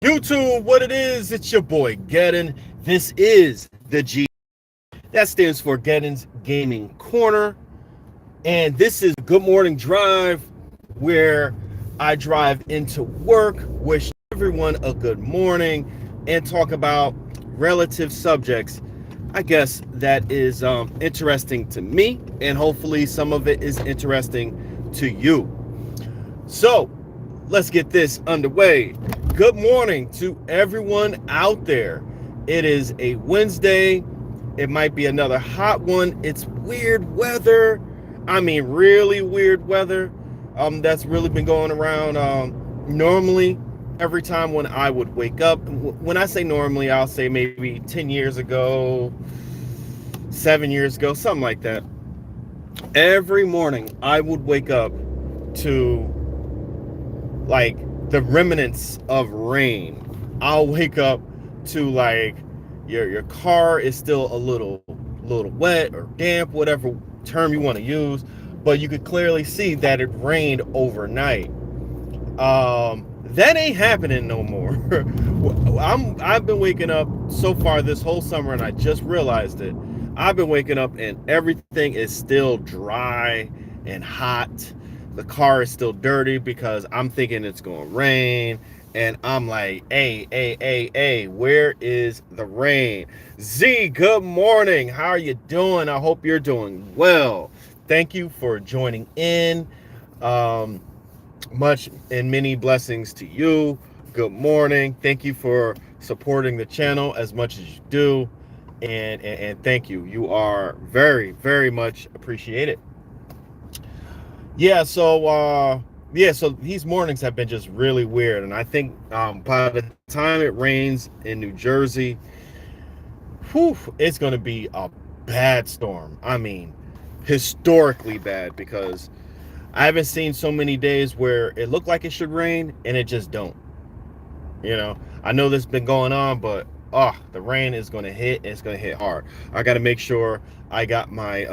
YouTube, what it is, it's your boy Geddon. This is the G. That stands for Geddon's Gaming Corner. And this is Good Morning Drive, where I drive into work, wish everyone a good morning, and talk about relative subjects. I guess that is interesting to me, and hopefully some of it is interesting to you. So, let's get this underway. Good morning to everyone out there. It is a Wednesday. It might be another hot one. It's weird weather. I mean, really weird weather. That's really been going around. Normally, every time when I would wake up, when I say normally, I'll say maybe 10 years ago, 7 years ago, something like that. Every morning, I would wake up to like the remnants of rain. I'll wake up to like your car is still a little wet or damp, whatever term you want to use, but you could clearly see that it rained overnight. That ain't happening no more. I've been waking up so far this whole summer, and I just realized it. I've been waking up and everything is still dry and hot. The car is still dirty because I'm thinking it's going to rain. And I'm like, hey, where is the rain? Z, good morning. How are you doing? I hope you're doing well. Thank you for joining in. Much and many blessings to you. Good morning. Thank you for supporting the channel as much as you do. And thank you. You are very, very much appreciated. So these mornings have been just really weird, and I think by the time it rains in New Jersey, it's going to be a bad storm. I mean, historically bad, because I haven't seen so many days where it looked like it should rain and it just don't. I know this has been going on, but the rain is going to hit, and it's going to hit hard. I got to make sure I got my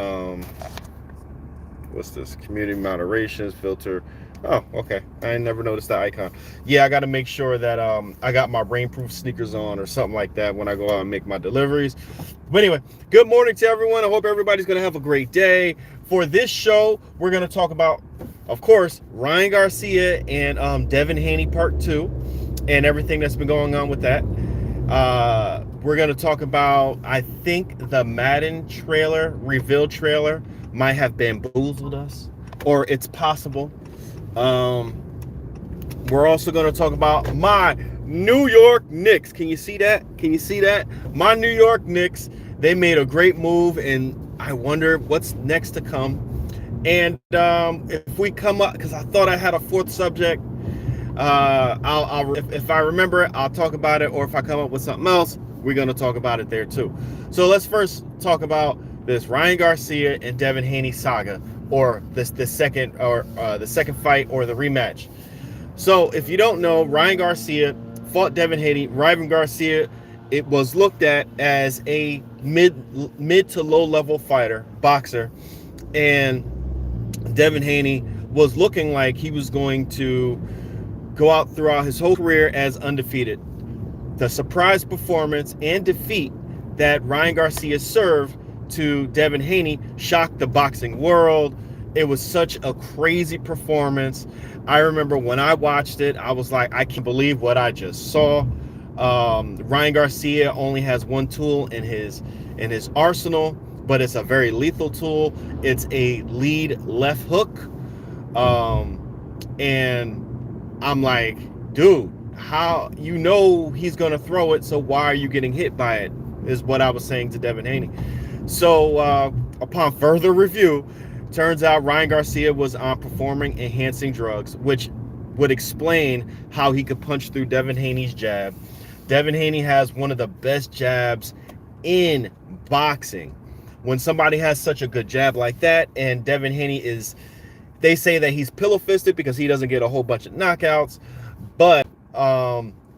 what's this, community moderations filter. Oh, okay, I never noticed that icon. Yeah, I got to make sure that I got my rainproof sneakers on or something like that when I go out and make my deliveries. But anyway, good morning to everyone. I hope everybody's gonna have a great day. For this show, we're gonna talk about, of course, Ryan Garcia and Devin Haney part 2 and everything that's been going on with that. We're gonna talk about, I think, the Madden reveal trailer might have bamboozled us, or it's possible. We're also going to talk about my New York Knicks. Can you see that? My New York Knicks, they made a great move, and I wonder what's next to come. And if we come up, because I thought I had a fourth subject, if I remember it, I'll talk about it, or if I come up with something else, we're going to talk about it there too. So let's first talk about this Ryan Garcia and Devin Haney saga, or the second fight, or the rematch. So if you don't know, Ryan Garcia fought Devin Haney. Ryan Garcia, it was looked at as a mid to low level boxer, and Devin Haney was looking like he was going to go out throughout his whole career as undefeated. The surprise performance and defeat that Ryan Garcia served to Devin Haney shocked the boxing world. It was such a crazy performance. I remember when I watched it, I was like, I can't believe what I just saw. Ryan Garcia only has one tool in his arsenal, but it's a very lethal tool. It's a lead left hook. And I'm like, dude, how he's gonna throw it, so why are you getting hit by it? Is what I was saying to Devin Haney. So upon further review, turns out Ryan Garcia was on performing enhancing drugs, which would explain how he could punch through Devin Haney's jab. Devin Haney has one of the best jabs in boxing. When somebody has such a good jab like that, and Devin Haney they say that he's pillow-fisted because he doesn't get a whole bunch of knockouts, but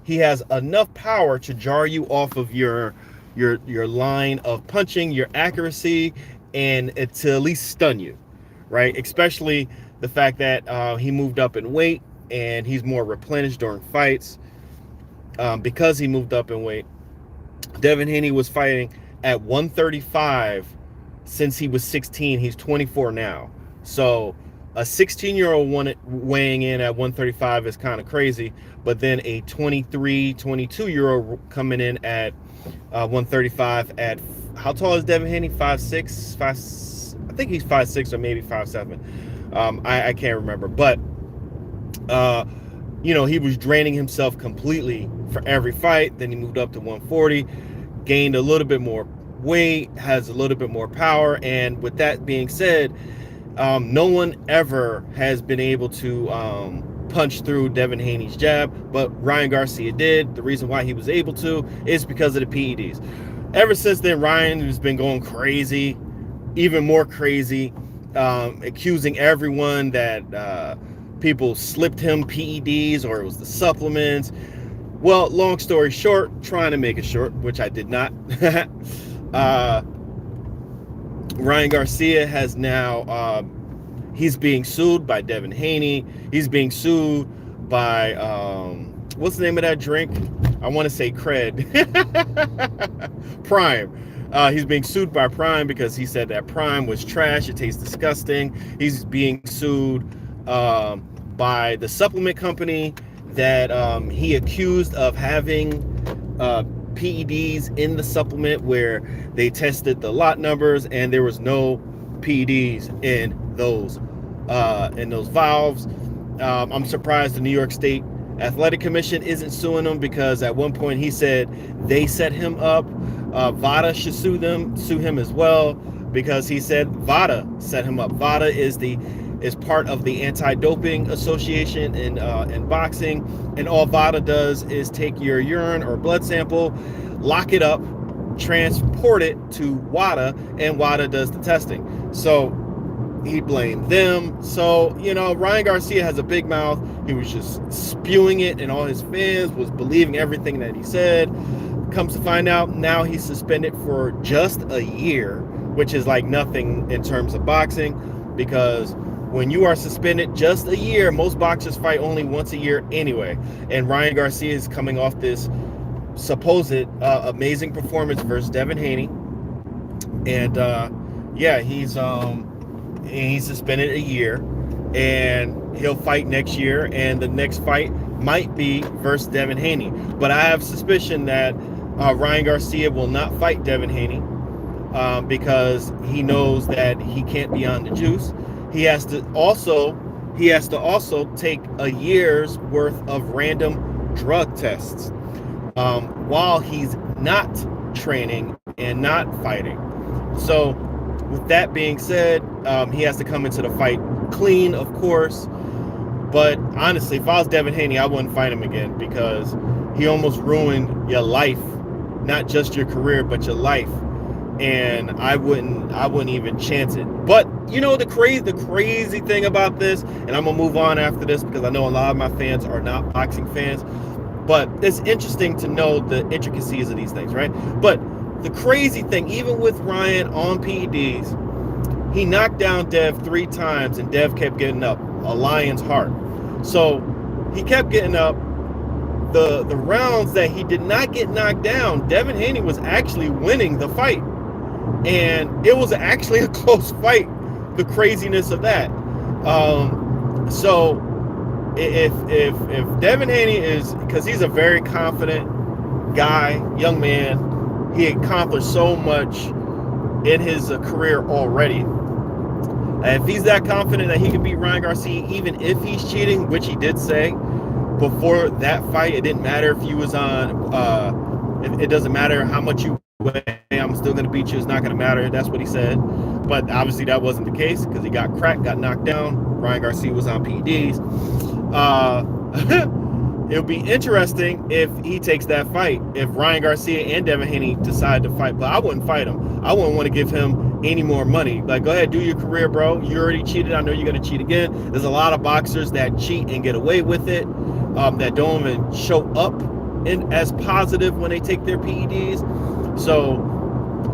he has enough power to jar you off of your line of punching, your accuracy, and to at least stun you, right? Especially the fact that he moved up in weight and he's more replenished during fights. because he moved up in weight. Devin Haney was fighting at 135 since he was 16. He's 24 now. So a 16-year-old weighing in at 135 is kind of crazy. But then a 23, 22-year-old coming in at 135 at, how tall is Devin Haney? 5'6", 5, I think he's 5'6" or maybe 5'7". I can't remember. But, he was draining himself completely for every fight. Then he moved up to 140, gained a little bit more weight, has a little bit more power. And with that being said, no one ever has been able to punch through Devin Haney's jab, but Ryan Garcia did. The reason why he was able to is because of the PEDs. Ever since then, Ryan has been going crazy, even more crazy, accusing everyone that people slipped him PEDs or it was the supplements. Well, long story short, trying to make it short, which I did not. Ryan Garcia has now, he's being sued by Devin Haney. He's being sued by, what's the name of that drink? I want to say Cred. Prime. He's being sued by Prime because he said that Prime was trash. It tastes disgusting. He's being sued by the supplement company that he accused of having PEDs in the supplement, where they tested the lot numbers and there was no PEDs in those valves. I'm surprised the New York State Athletic Commission isn't suing them, because at one point he said they set him up. VADA should sue him as well, because he said VADA set him up. VADA is part of the Anti-Doping Association in boxing, and all VADA does is take your urine or blood sample, lock it up, transport it to WADA, and WADA does the testing. So he blamed them. So, Ryan Garcia has a big mouth. He was just spewing it, and all his fans was believing everything that he said. Comes to find out, now he's suspended for just a year, which is like nothing in terms of boxing, because when you are suspended just a year, most boxers fight only once a year anyway. And Ryan Garcia is coming off this supposed amazing performance versus Devin Haney. And he's suspended a year, and he'll fight next year, and the next fight might be versus Devin Haney. But I have suspicion that Ryan Garcia will not fight Devin Haney because he knows that he can't be on the juice. He has to also take a year's worth of random drug tests while he's not training and not fighting. So with that being said, he has to come into the fight clean, of course. But honestly, if I was Devin Haney, I wouldn't fight him again, because he almost ruined your life, not just your career, but your life. And I wouldn't even chance it. But the crazy thing about this, and I'm gonna move on after this because I know a lot of my fans are not boxing fans, but it's interesting to know the intricacies of these things, right? But the crazy thing, even with Ryan on PEDs, he knocked down Dev 3 times, and Dev kept getting up. A lion's heart. So he kept getting up. The rounds that he did not get knocked down, Devin Haney was actually winning the fight. And it was actually a close fight, the craziness of that. So if Devin Haney is, because he's a very confident guy, young man, he accomplished so much in his career already. And if he's that confident that he can beat Ryan Garcia, even if he's cheating, which he did say before that fight, it didn't matter if you was on, it doesn't matter how much you weigh, I'm still going to beat you. It's not going to matter. That's what he said. But obviously that wasn't the case, because he got cracked, got knocked down. Ryan Garcia was on PEDs. It'll be interesting if he takes that fight, if Ryan Garcia and Devin Haney decide to fight. But I wouldn't fight him. I wouldn't want to give him any more money. Like, go ahead, do your career, bro. You already cheated. I know you're going to cheat again. There's a lot of boxers that cheat and get away with it, that don't even show up as positive when they take their PEDs. So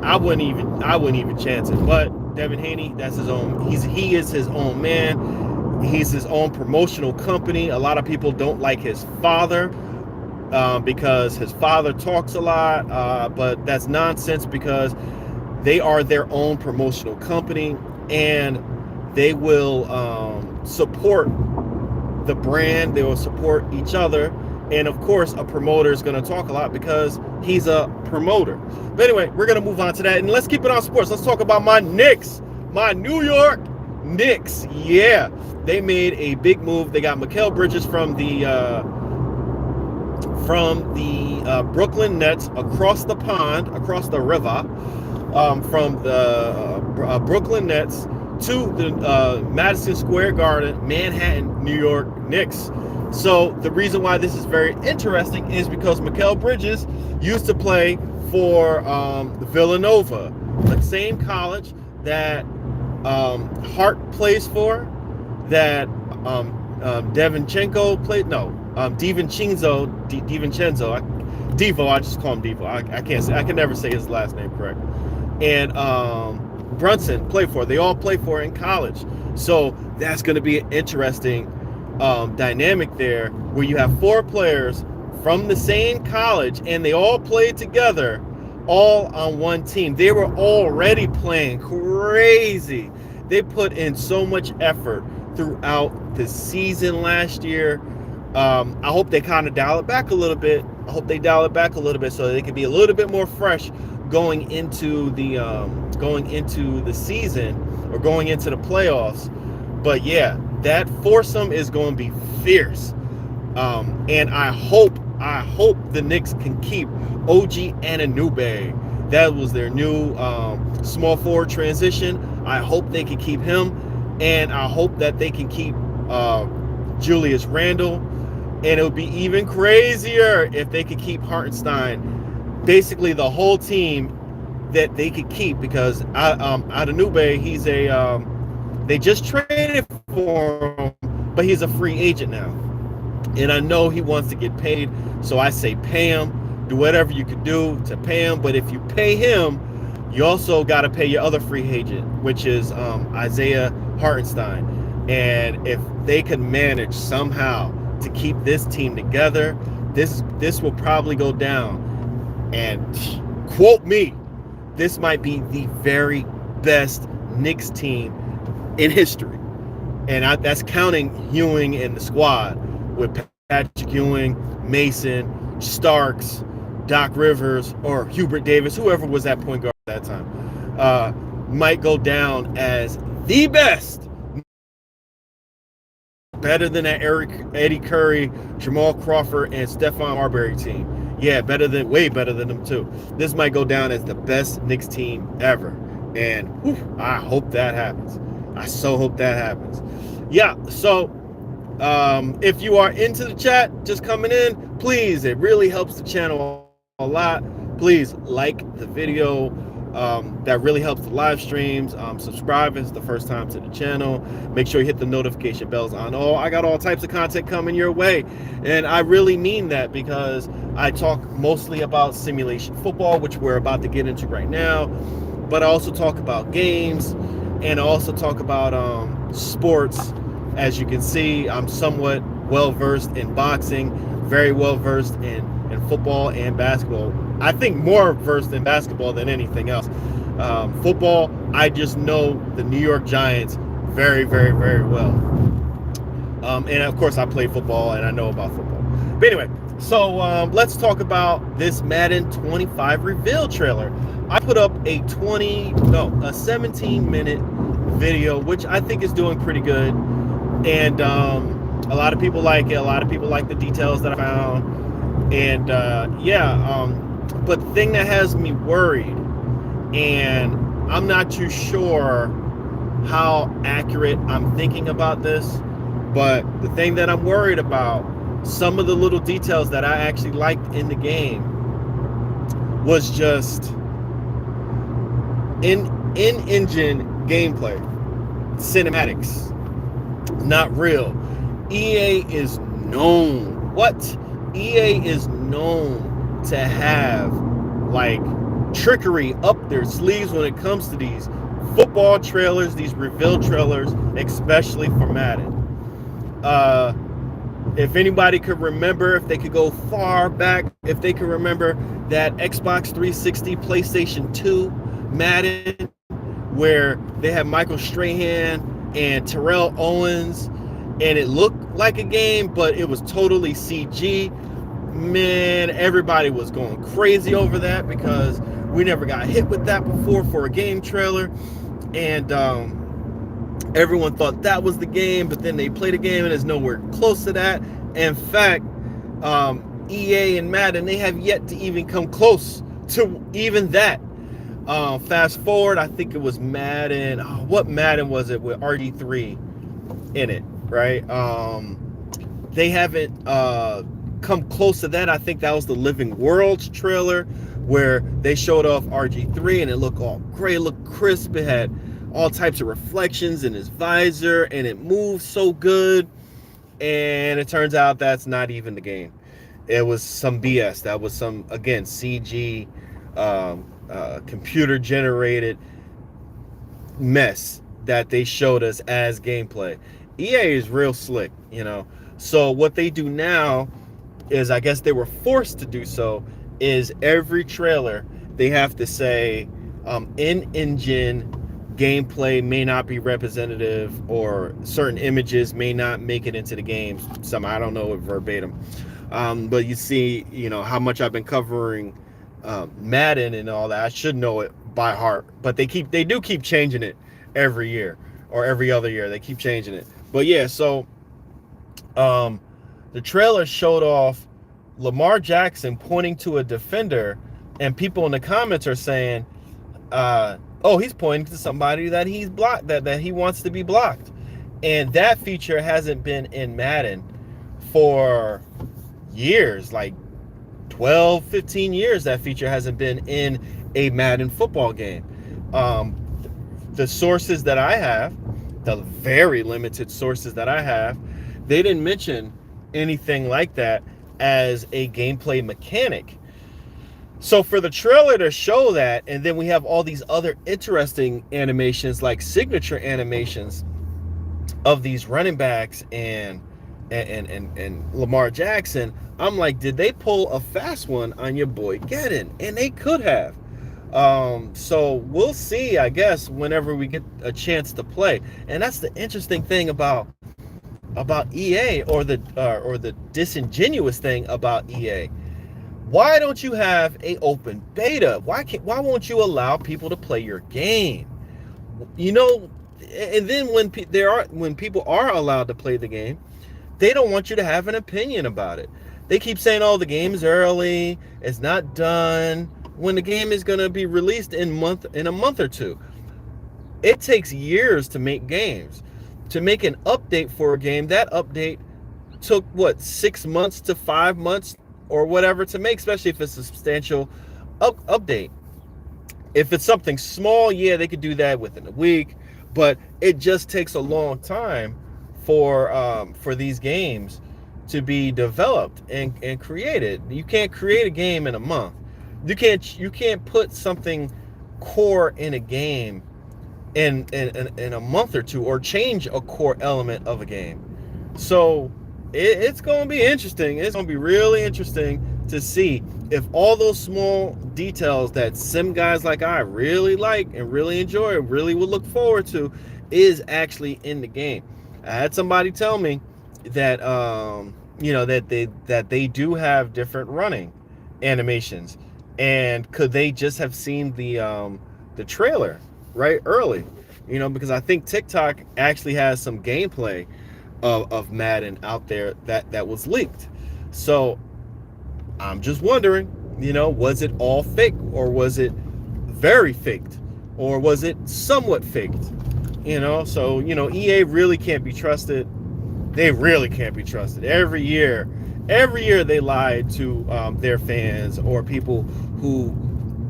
I wouldn't even chance it. But Devin Haney, that's his own. He is his own man. He's his own promotional company. A lot of people don't like his father. because his father talks a lot, but that's nonsense because they are their own promotional company, and they will support the brand. They will support each other. And of course, a promoter is going to talk a lot because he's a promoter. But anyway, we're going to move on to that. And let's keep it on sports. Let's talk about my Knicks, my New York Knicks. Yeah, they made a big move. They got Mikal Bridges from the Brooklyn Nets across the pond, across the river, from the Brooklyn Nets to the Madison Square Garden, Manhattan, New York Knicks. So the reason why this is very interesting is because Mikal Bridges used to play for Villanova, the same college that Hart plays for, that DiVincenzo played. No, DiVincenzo. Devo. I just call him Devo. I can't say. I can never say his last name correct. And Brunson played for. They all play for in college. So that's going to be an interesting dynamic there, where you have 4 players from the same college and they all played together, all on one team. They were already playing crazy. They put in so much effort throughout the season last year. I hope they kind of dial it back a little bit. I hope they dial it back a little bit so they can be a little bit more fresh going into the season or going into the playoffs. But yeah, that foursome is going to be fierce. And I hope the Knicks can keep OG Anunoby. That was their new small forward transition. I hope they can keep him, and I hope that they can keep Julius Randle. And it would be even crazier if they could keep Hartenstein. Basically, the whole team that they could keep, because Anunoby, he's a they just traded for him, but he's a free agent now. And I know he wants to get paid, so I say pay him. Do whatever you can do to pay him. But if you pay him, you also got to pay your other free agent, which is Isaiah Hartenstein. And if they can manage somehow to keep this team together, this will probably go down. And quote me, this might be the very best Knicks team in history. And that's counting Ewing in the squad, with Patrick Ewing, Mason, Starks, Doc Rivers, or Hubert Davis, whoever was that point guard at that time, might go down as the best. Better than that Eddie Curry, Jamal Crawford, and Stephon Marbury team. Yeah, way better than them too. This might go down as the best Knicks team ever. And whew, I hope that happens. I so hope that happens. Yeah, so if you are into the chat, just coming in, please, it really helps the channel a lot. Please like the video. That really helps the live streams. Subscribe if it's the first time to the channel. Make sure you hit the notification bells on all. I got all types of content coming your way, and I really mean that, because I talk mostly about simulation football, which we're about to get into right now, but I also talk about games, and I also talk about sports. As you can see, I'm somewhat well versed in boxing, very well versed in football and basketball. I think more versed in basketball than anything else. Football, I just know the New York Giants very, very, very well. And of course, I play football and I know about football. But anyway, so let's talk about this Madden 25 reveal trailer. I put up a 17-minute video, which I think is doing pretty good. And a lot of people like it. A lot of people like the details that I found. And but the thing that has me worried, and I'm not too sure how accurate I'm thinking about this, but the thing that I'm worried about, some of the little details that I actually liked in the game was just in-engine gameplay, cinematics, not real. EA is known to have like trickery up their sleeves when it comes to these football trailers, these reveal trailers, especially for Madden. If anybody could remember, if they could go far back, if they could remember that Xbox 360, PlayStation 2, Madden, where they had Michael Strahan and Terrell Owens, and it looked like a game, but it was totally CG. Man, everybody was going crazy over that because we never got hit with that before for a game trailer. And everyone thought that was the game, but then they played a game and it's nowhere close to that. In fact, EA and Madden, they have yet to even come close to even that. Fast forward, I think it was Madden. What Madden was it with RG3 in it, right? They haven't come close to that. I think that was the Living Worlds trailer where they showed off RG3 and it looked all great, it looked crisp. It had all types of reflections in his visor and it moved so good. And it turns out that's not even the game. It was some BS. That was some, again, CG, computer generated mess that they showed us as gameplay. EA is real slick, you know. So what they do now is, I guess they were forced to do so, is every trailer they have to say in-engine gameplay may not be representative, or certain images may not make it into the game. Some, I don't know it verbatim, but you see, you know, how much I've been covering Madden and all that. I should know it by heart, but they do keep changing it every year or every other year. They keep changing it. But yeah, so the trailer showed off Lamar Jackson pointing to a defender, and people in the comments are saying, oh, he's pointing to somebody that he's blocked, that he wants to be blocked. And that feature hasn't been in Madden for years, like 12, 15 years. That feature hasn't been in a Madden football game. The sources that I have, the very limited sources that I have, they didn't mention anything like that as a gameplay mechanic. So for the trailer to show that, and then we have all these other interesting animations, like signature animations of these running backs and Lamar Jackson, I'm like, did they pull a fast one on your boy Geddon? And they could have. So we'll see, I guess, whenever we get a chance to play. And that's the interesting thing about EA, or the disingenuous thing about EA. Why don't you have a open beta? Why won't you allow people to play your game? You know, and then when people are allowed to play the game, they don't want you to have an opinion about it. They keep saying, "Oh, the game's early, it's not done," when the game is going to be released in a month or two. It takes years to make games. To make an update for a game, that update took 6 months to 5 months or whatever to make, especially if it's a substantial update. If it's something small, yeah, they could do that within a week, but it just takes a long time for these games to be developed and created. You can't create a game in a month. You can't put something core in a game in a month or two, or change a core element of a game. So it's going to be interesting. It's going to be really interesting to see if all those small details that sim guys like I really like and really enjoy, really will look forward to, is actually in the game. I had somebody tell me that that they do have different running animations, and could they just have seen the trailer right early, because I think TikTok actually has some gameplay of Madden out there that was leaked. So I'm just wondering, was it all fake, or was it very faked, or was it somewhat faked? So EA really can't be trusted. They really can't be trusted. Every year they lie to their fans or people who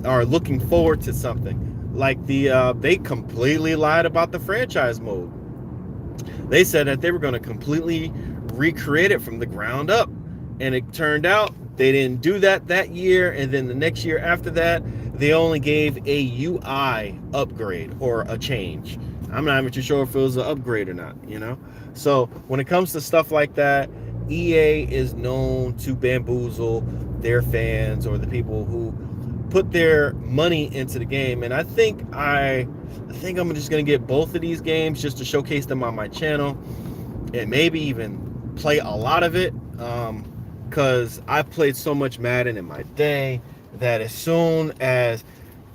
are looking forward to something. Like they completely lied about the franchise mode. They said that they were going to completely recreate it from the ground up, and it turned out they didn't do that year. And then the next year after that, they only gave a UI upgrade or a change. I'm not even too sure if it was an upgrade or not. So when it comes to stuff like that, EA is known to bamboozle their fans or the people who put their money into the game. And I think I'm just gonna get both of these games just to showcase them on my channel, and maybe even play a lot of it, because I played so much Madden in my day that as soon as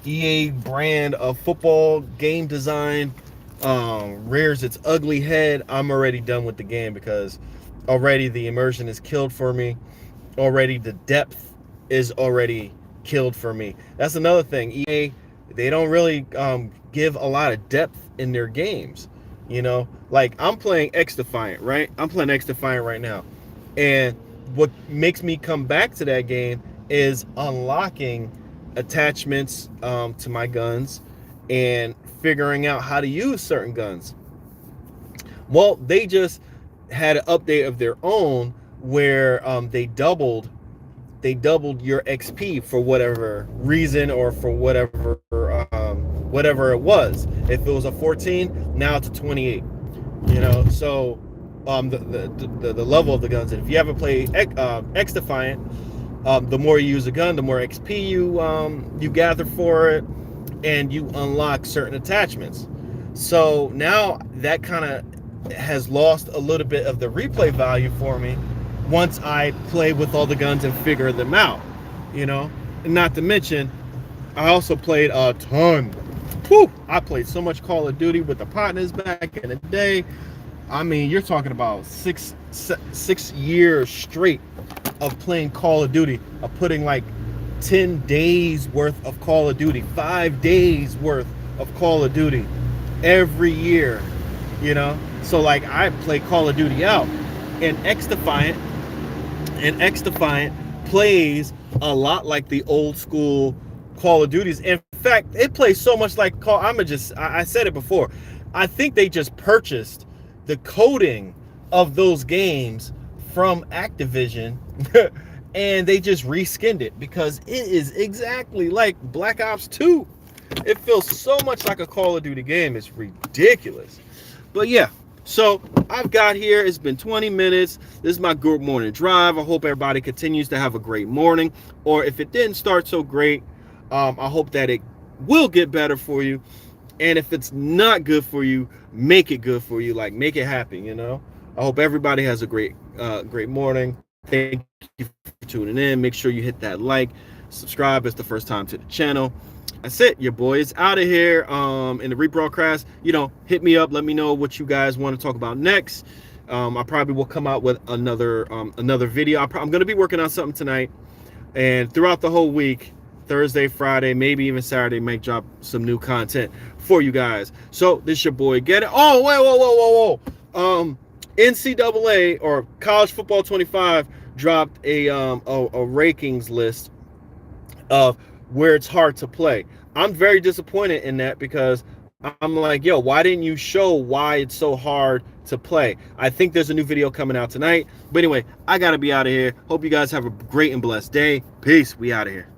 EA brand of football game design rears its ugly head, I'm already done with the game, because already the immersion is killed for me. Already the depth is already killed for me. That's another thing. EA, they don't really give a lot of depth in their games. You know, like I'm playing X Defiant, right? I'm playing X Defiant right now. And what makes me come back to that game is unlocking attachments to my guns and figuring out how to use certain guns. Well, they just had an update of their own where they doubled your XP for whatever reason, or for whatever it was. If it was a 14, now it's a 28. You know, so the level of the guns. And if you haven't played X Defiant, the more you use a gun, the more XP you gather for it, and you unlock certain attachments. So now that kind of has lost a little bit of the replay value for me once I play with all the guns and figure them out, you know. And not to mention, I also played a ton. Whew, I played so much Call of Duty with the partners back in the day. I mean, you're talking about six years straight of playing Call of Duty, of putting like 10 days worth of Call of Duty, 5 days worth of Call of Duty every year, you know. So like I play Call of Duty out, and X Defiant plays a lot like the old school Call of Duties. In fact, it plays so much like I said it before. I think they just purchased the coding of those games from Activision and they just reskinned it, because it is exactly like Black Ops 2. It feels so much like a Call of Duty game. It's ridiculous. But yeah, so I've got here, it's been 20 minutes. This is my good morning drive. I hope everybody continues to have a great morning. Or if it didn't start so great, I hope that it will get better for you. And if it's not good for you, make it good for you. Like, make it happen, you know. I hope everybody has a great morning. Thank you for tuning in. Make sure you hit that like, subscribe if it's the first time to the channel. That's it. Your boy is out of here. In the rebroadcast, you know, hit me up. Let me know what you guys want to talk about next. I probably will come out with another video. I'm going to be working on something tonight, and throughout the whole week, Thursday, Friday, maybe even Saturday, might drop some new content for you guys. So this your boy Get It. Oh, whoa. NCAA, or College Football 25, dropped a rankings list of where it's hard to play. I'm very disappointed in that, because I'm like, yo, why didn't you show why it's so hard to play? I think there's a new video coming out tonight. But anyway, I gotta be out of here. Hope you guys have a great and blessed day. Peace. We out of here.